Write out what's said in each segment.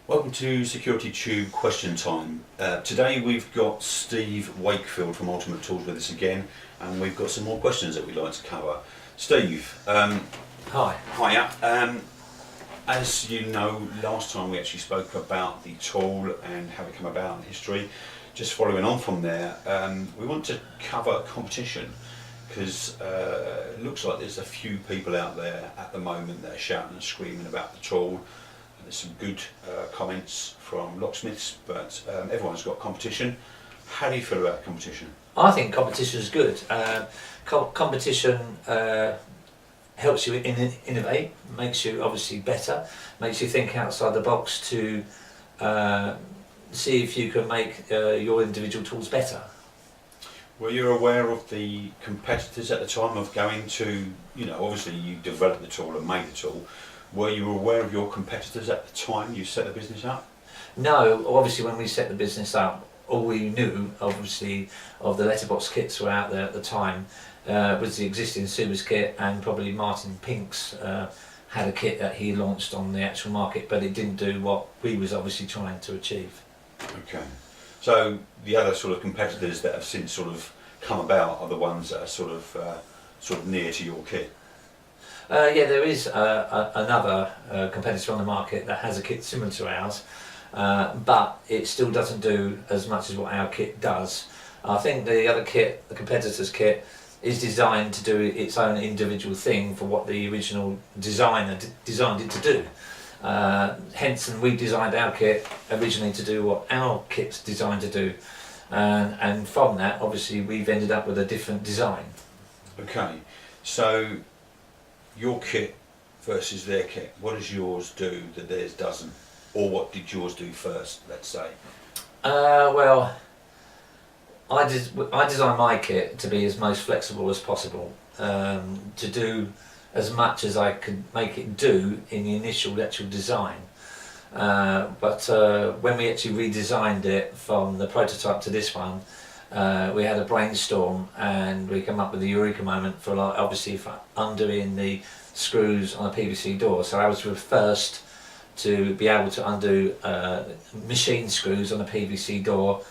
Welcome to Security Tube Question Time. Today we've got Steve Wakefield from Ultimate Tools with us again, and we've got some more questions that we'd like to cover. Steve. Hi. Hiya. As you know, last time we actually spoke about the tool and how it came about and history. Just following on from there, we want to cover competition, because it looks like there's a few people out there at the moment that are shouting and screaming about the tool. There's some good comments from Locksmiths, but everyone's got competition. How do you feel about competition? I think competition is good. Competition helps you innovate, makes you obviously better, makes you think outside the box to see if you can make your individual tools better. Were you aware of the competitors at the time of going to, obviously you developed the tool and made the tool. Were you aware of your competitors at the time you set the business up? No, obviously when we set the business up, all we knew, obviously, of the Letterbox kits were out there at the time was the existing Subas kit, and probably Martin Pink's had a kit that he launched on the actual market, but it didn't do what we was obviously trying to achieve. Okay. So the other sort of competitors that have since sort of come about are the ones that are sort of near to your kit? Yeah, there is another competitor on the market that has a kit similar to ours, but it still doesn't do as much as what our kit does. I think the other kit, the competitor's kit, is designed to do its own individual thing for what the original designer designed it to do. Hence, and we designed our kit originally to do what our kit's designed to do, and from that, obviously, we've ended up with a different design. Okay, so your kit versus their kit, what does yours do that theirs doesn't? Or what did yours do first, let's say? Well, I designed my kit to be as most flexible as possible, to do as much as I could make it do in the initial actual design. But when we actually redesigned it from the prototype to this one, we had a brainstorm and we came up with the eureka moment for undoing the screws on a PVC door. So I was the first to be able to undo machine screws on a PVC door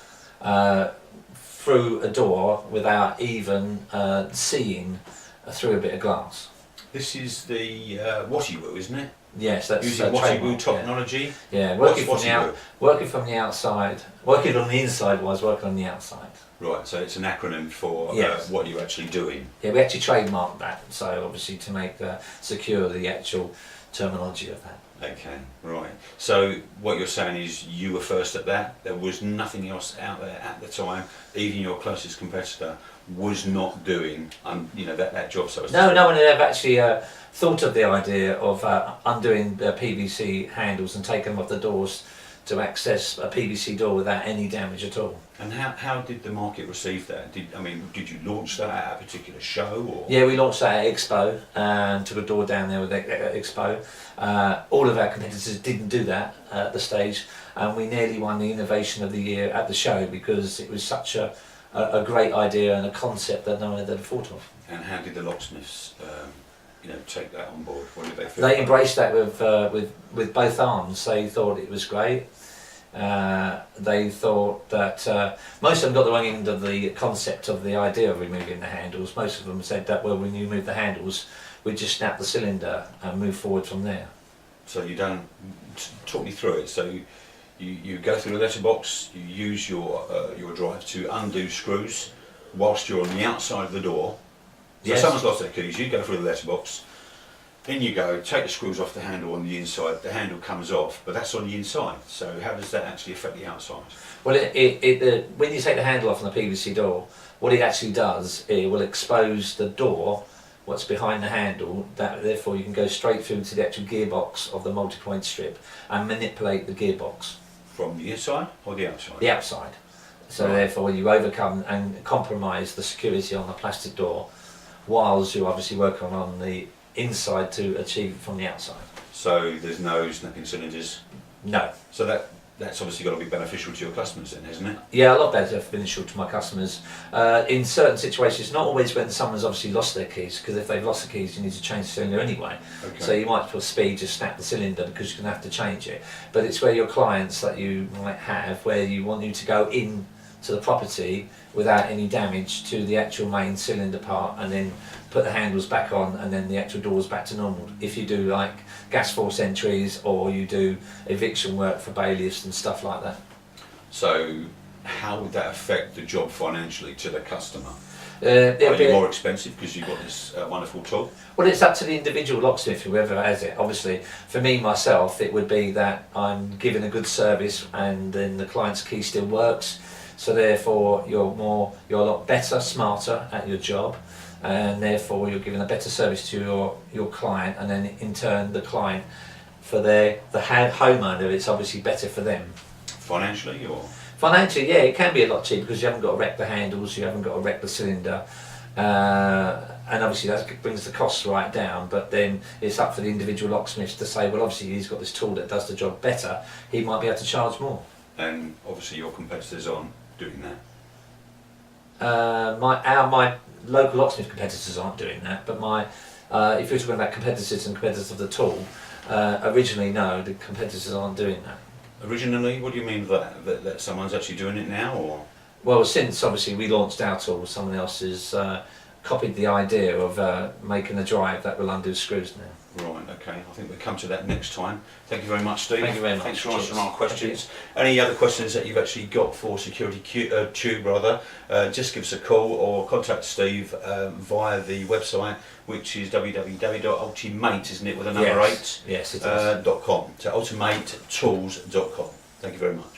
through a door without even seeing through a bit of glass. This is the Wattywoo, isn't it? Yes, that's using Wattywoo technology. Yeah, working from the outside, working on the inside was working on the outside. Right, so it's an acronym for what you're actually doing. Yeah, we actually trademarked that, so obviously to make secure the actual terminology of that. Okay, right. So what you're saying is you were first at that. There was nothing else out there at the time. Even your closest competitor was not doing, that job. So no one had ever actually thought of the idea of undoing the PVC handles and taking them off the doors to access a PVC door without any damage at all. And how did the market receive that? Did you launch that at a particular show? Or? Yeah, we launched that at Expo and took a door down there with Expo. All of our competitors didn't do that at the stage, and we nearly won the Innovation of the Year at the show because it was such a great idea and a concept that no one had ever thought of. And how did the Locksmiths take that on board? What did they feel? They embraced that with both arms. They thought it was great. They thought that most of them got the wrong end of the concept of the idea of removing the handles. Most of them said that, well, when you remove the handles, we just snap the cylinder and move forward from there. So you don't talk me through it. So you go through the letterbox, you use your drive to undo screws whilst you're on the outside of the door. So yes. Someone's lost their keys, you go through the letterbox, in you go, take the screws off the handle on the inside, the handle comes off, but that's on the inside. So how does that actually affect the outside? Well, when you take the handle off on the PVC door, what it actually does, it will expose the door, what's behind the handle, therefore you can go straight through to the actual gearbox of the multi-point strip and manipulate the gearbox. From the inside or the outside? The outside. So right. Therefore you overcome and compromise the security on the plastic door, whilst you're obviously working on the inside to achieve it from the outside. So there's no snapping cylinders? No. So that that's obviously got to be beneficial to your customers then, isn't it? Yeah, a lot beneficial to my customers. In certain situations, not always when someone's obviously lost their keys, because if they've lost the keys, you need to change the cylinder anyway. Okay. So you might, for speed, just snap the cylinder because you're going to have to change it. But it's where your clients that you might have, where you want you to go in to the property without any damage to the actual main cylinder part, and then put the handles back on, and then the actual doors back to normal. If you do like gas force entries, or you do eviction work for bailiffs and stuff like that. So how would that affect the job financially to the customer? It'll Are you be- more expensive because you've got this wonderful tool? Well, it's up to the individual locksmith, whoever has it. Obviously, for me, myself, it would be that I'm giving a good service and then the client's key still works. So therefore, you're a lot better, smarter at your job, and therefore you're giving a better service to your client, and then in turn the client, for the homeowner, it's obviously better for them. Financially, or? Financially, yeah, it can be a lot cheaper because you haven't got to wreck the handles, you haven't got to wreck the cylinder, and obviously that brings the costs right down. But then it's up for the individual locksmith to say, well, obviously he's got this tool that does the job better, he might be able to charge more. And obviously your competitors aren't doing that. My local locksmith competitors aren't doing that, but if you're talking about competitors and competitors of the tool, originally no, the competitors aren't doing that. Originally, what do you mean by that? That someone's actually doing it now, or? Well, since obviously we launched our tool, someone else has copied the idea of making a drive that will undo screws now. Right, okay. I think we'll come to that next time. Thank you very much, Steve. Thank you very much. Thanks for answering our Cheers. questions. Any other questions that you've actually got for Security Tube, just give us a call or contact Steve via the website, which is www.ultimate, isn't it, with a number Yes, it is. .com. So ultimatetools.com. Thank you very much.